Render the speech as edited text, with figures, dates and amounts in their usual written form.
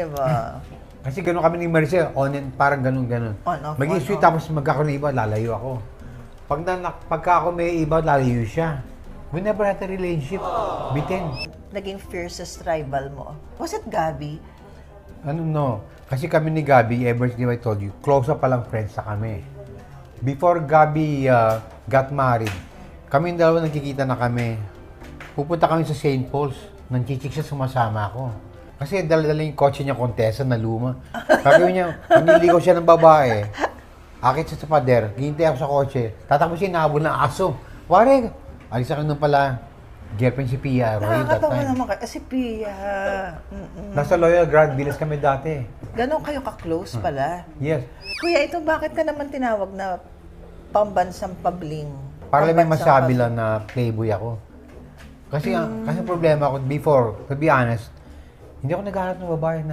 Diba? Kasi gano'n kami ni Maricel, on and parang gano'n. On-off, Maging sweet, on-off. tapos magkakaroon ng iba, lalayo ako. Pagka ako may iba, lalayo siya. We never had a relationship. Bitin. Naging fiercest rival mo. Was it Gabby? Ano no? Kasi kami ni Gabby, ever since I told you, close up pa lang friends na kami. Before Gabby got married, kami dalawa nagkikita na kami. Pupunta kami sa St. Paul's. Nanchichik siya, sumasama ako. Kasi dala-dala yung kotse niya, Contessa na luma. Sabi niya, maniligaw siya ng babae. Akit siya sa pader, hihintay ako sa kotse. Tatakbo siya, inahabol ng aso. Wari, alis ka nung pala, girlfriend si Pia Roy that Nakakatawa time. naman kayo. Si Pia. Nasa Loyal Grand Villas kami dati. Ganon kayo ka-close pala. Yes. Kuya, ito bakit ka naman tinawag na pambansang pabling? Para lang may Pambansang masabi pabling? lang na playboy ako. Kasi problema ko before, to be honest, hindi ako naghahanap ng babae na